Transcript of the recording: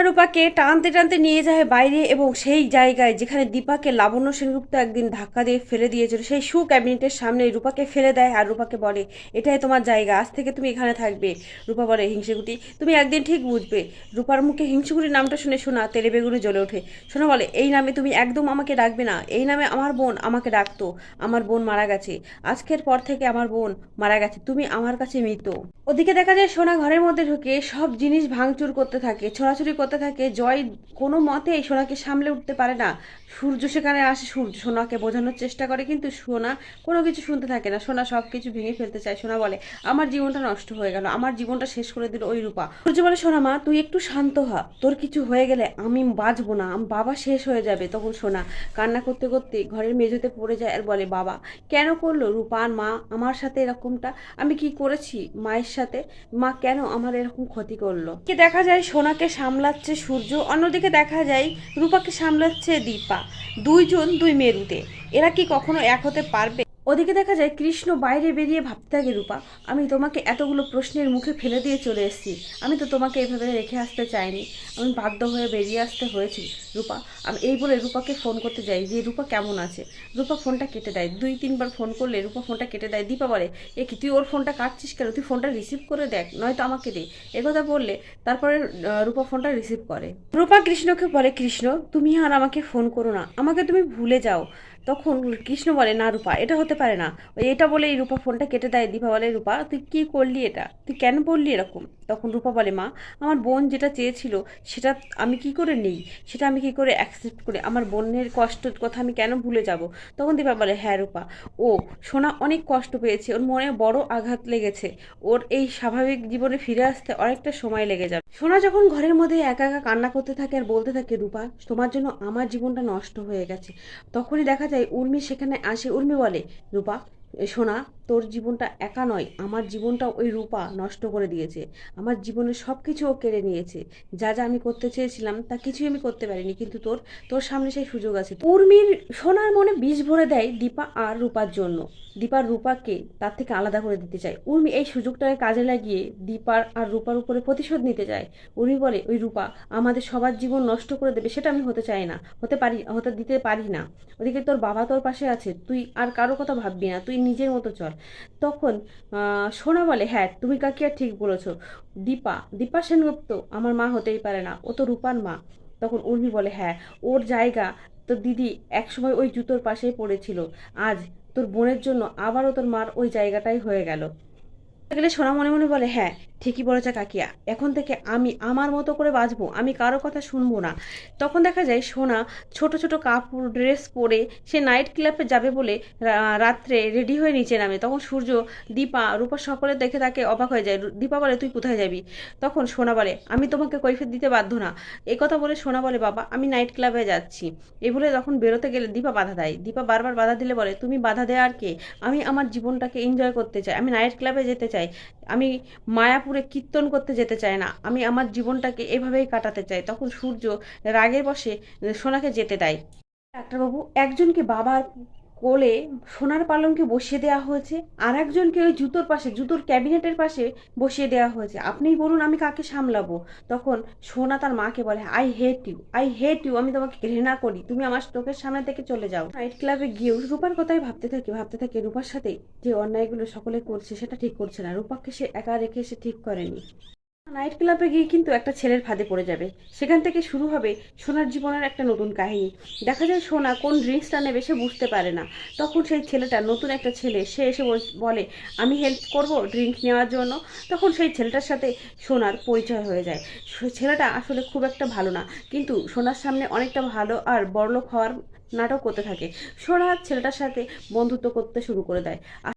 রূপাকে টানতে টানতে নিয়ে যায় বাইরে এবং সেই জায়গায় যেখানে দীপাকে লাবণ্য সেনগুপ্ত একদিন ধাক্কা দিয়ে ফেলে দিয়েছিল সেই শু ক্যাবিনেটের সামনে রূপাকে ফেলে দেয় আর রূপাকে বলে এটাই তোমার জায়গা, আজ থেকে তুমি এখানে থাকবে। রূপা বলে হিংসেকুটি তুমি একদিন ঠিক বুঝবে। রূপার মুখে হিংসেকুটির নামটা শুনে সোনা তেলে বেগুনে জ্বলে ওঠে। সোনা বলে এই নামে তুমি একদম আমাকে ডাকবে না, এই নামে আমার বোন আমাকে ডাকতো, আমার বোন মারা গেছে, আজকের পর থেকে আমার বোন মারা গেছে, তুমি আমার কাছে মৃত। ওদিকে দেখা যায় সোনা ঘরের মধ্যে ঢুকে সব জিনিস ভাঙচুর করতে থাকে, ছোড়াছুড়ি করতে থাকে। জয় কোনো মতেই সোনাকে সামলে উঠতে পারে না। সূর্য সেখানে আসে, সূর্য সোনাকে বোঝানোর চেষ্টা করে কিন্তু সোনা কোনো কিছু শুনতে থাকে না। সোনা সব কিছু ভেঙে ফেলতে চায়। সোনা বলে আমার জীবনটা নষ্ট হয়ে গেল, আমার জীবনটা শেষ করে দিল ওই রূপা। সূর্য বলে সোনা মা তুই একটু শান্ত হ, তোর কিছু হয়ে গেলে আমি বাঁচবো না, আমার বাবা শেষ হয়ে যাবে। তখন সোনা কান্না করতে করতে ঘরের মেঝেতে পড়ে যায় আর বলে বাবা কেন করলো রূপা আর মা আমার সাথে এরকমটা, আমি কি করেছি মায়ের সাথে, মা কেন আমার এরকম ক্ষতি করলো। কি দেখা যায় সোনাকে সামলাচ্ছে সূর্য, অন্যদিকে দেখা যায় রূপাকে সামলাচ্ছে দীপা। দুইজন দুই মেরুতে, এরা কি কখনো এক হতে পারবে? ওদিকে দেখা যায় কৃষ্ণ বাইরে বেরিয়ে ভাবতে থাকে রূপা আমি তোমাকে এতগুলো প্রশ্নের মুখে ফেলে দিয়ে চলে এসেছি, আমি তো তোমাকে এভাবে রেখে আসতে চাইনি, আমি বাধ্য হয়ে বেরিয়ে আসতে হয়েছে রূপা। আমি এই বলে রূপাকে ফোন করতে যাই যে রূপা কেমন আছে। রূপা ফোনটা কেটে দেয়, 2-3 বার ফোন করলে রূপা ফোনটা কেটে দেয়। দীপা বলে এ কি তুই ওর ফোনটা কাটছিস কেন, তুই ফোনটা রিসিভ করে দেখ, নয়তো আমাকে দে। একথা বললে তারপরে রূপা ফোনটা রিসিভ করে। রূপা কৃষ্ণকে বলে কৃষ্ণ তুমি আর আমাকে ফোন করো না, আমাকে তুমি ভুলে যাও। তখন কৃষ্ণ বলে না রূপা এটা হতে পারে না। ওই এটা বলে এই রূপা ফোনটা কেটে দেয়। দীপা বলে রূপা তুই কি করলি, এটা তুই কেন বললি এরকম। তখন রূপা বলে মা আমার বোন যেটা চেয়েছিল সেটা আমি কি করে নেই, সেটা আমি কি করে অ্যাকসেপ্ট করে, আমার বোনের কষ্টের কথা আমি কেন ভুলে যাব। তখন দীপা বলে হ্যাঁ রূপা, ও সোনা অনেক কষ্ট পেয়েছে, ওর মনে বড় আঘাত লেগেছে, ওর এই স্বাভাবিক জীবনে ফিরে আসতে অনেকটা সময় লেগে যাবে। সোনা যখন ঘরের মধ্যে একা একা কান্না করতে থাকে আর বলতে থাকে রূপা তোমার জন্য আমার জীবনটা নষ্ট হয়ে গেছে, তখনই দেখা যায় উর্মি সেখানে আসে। উর্মি বলে রূপা সোনা তোর জীবনটা একা নয়, আমার জীবনটা ওই রূপা নষ্ট করে দিয়েছে, আমার জীবনের সব কিছু ও কেড়ে নিয়েছে, যা যা আমি করতে চেয়েছিলাম তা কিছুই আমি করতে পারিনি, কিন্তু তোর তোর সামনে সেই সুযোগ আছে। উর্মির সোনার মনে বিষ ভরে দেয় দীপা আর রূপার জন্য। দীপার রূপাকে তার থেকে আলাদা করে দিতে চায়। উর্মি এই সুযোগটাকে কাজে লাগিয়ে দীপার আর রূপার উপরে প্রতিশোধ নিতে চায়। উর্মি বলে ওই রূপা আমাদের সবার জীবন নষ্ট করে দেবে, সেটা আমি হতে চাই না, হতে দিতে পারি না। ওদিকে তোর বাবা তোর পাশে আছে, তুই আর কারো কথা ভাববি না, তুই নিজের মতো চল। তখন সোনা বলে হ্যাঁ তুমি কাকিয়া ঠিক বলেছো, দীপা সেনগুপ্ত আমার মা হতেই পারে না, ও তো রূপার মা। তখন উর্মি বলে হ্যাঁ ওর জায়গা তোর দিদি একসময় ওই জুতোর পাশেই পড়েছিল, আজ তোর বোনের জন্য আবারও তোর মার ওই জায়গাটাই হয়ে গেল। গেলে সোনা মনে মনে বলে হ্যাঁ ঠিকই বলেছে কাকিয়া, এখন থেকে আমি আমার মতো করে বাঁচবো, আমি কারো কথা শুনবো না। তখন দেখা যায় সোনা ছোট ছোট কাপড় ড্রেস পরে সে নাইট ক্লাবে যাবে বলে রাত্রে রেডি হয়ে নিচে নামে। তখন সূর্য দীপা রূপা সকলে দেখে তাকে অবাক হয়ে যায়। দীপা বলে তুই কোথায় যাবি। তখন সোনা বলে আমি তোমাকে কৈফিয়ত দিতে বাধ্য না। এই কথা বলে সোনা বলে বাবা আমি নাইট ক্লাবে যাচ্ছি। এই বলে তখন বেরোতে গেলে দীপা বাধা দেয়। দীপা বারবার বাধা দিলে বলে তুমি বাধা দেওয়ার কে, আমি আমার জীবনটাকে এনজয় করতে চাই, আমি নাইট ক্লাবে যেতে চাই, আমি মায়াপুরে কীর্তন করতে যেতে চাই না, আমি আমার জীবনটাকে এভাবেই কাটাতে চাই। তখন সূর্য রাগের বশে সোনাকে যেতে দেয়। ডাক্তারবাবু একজনকে বাবার কোলে সোনার পালঙ্কে বসিয়ে দেওয়া হয়েছে, আর একজনকে ওই জুতোর পাশে জুতোর ক্যাবিনেটের পাশে বসিয়ে দেওয়া হয়েছে, আপনিই বলুন আমি কাকে সামলাবো। তখন সোনা তার মাকে বলে I hate you, I hate you, আমি তোমাকে ঘৃণা করি, তুমি আমার চোখের সামনে থেকে চলে যাও। নাইট ক্লাবে গিয়েও রূপার কথাই ভাবতে থাকে রূপার সাথে যে অন্যায়গুলো সকলে করছে সেটা ঠিক করছে না, রূপাকে সে একা রেখে সে ঠিক করেনি। নাইট ক্লাবে গিয়ে কিন্তু একটা ছেলের ফাঁদে পড়ে যাবে, সেখান থেকে শুরু হবে সোনার জীবনের একটা নতুন কাহিনী। দেখা যায় সোনা কোন ড্রিঙ্কসটা নেবে সে বুঝতে পারে না, তখন সেই ছেলেটা নতুন একটা ছেলে সে এসে বলে আমি হেল্প করব ড্রিঙ্ক নেওয়ার জন্য। তখন সেই ছেলেটার সাথে সোনার পরিচয় হয়ে যায়। ছেলেটা আসলে খুব একটা ভালো না, কিন্তু সোনার সামনে অনেকটা ভালো আর বড়লোক হওয়ার নাটক করতে থাকে। সোনা ছেলেটার সাথে বন্ধুত্ব করতে শুরু করে দেয়।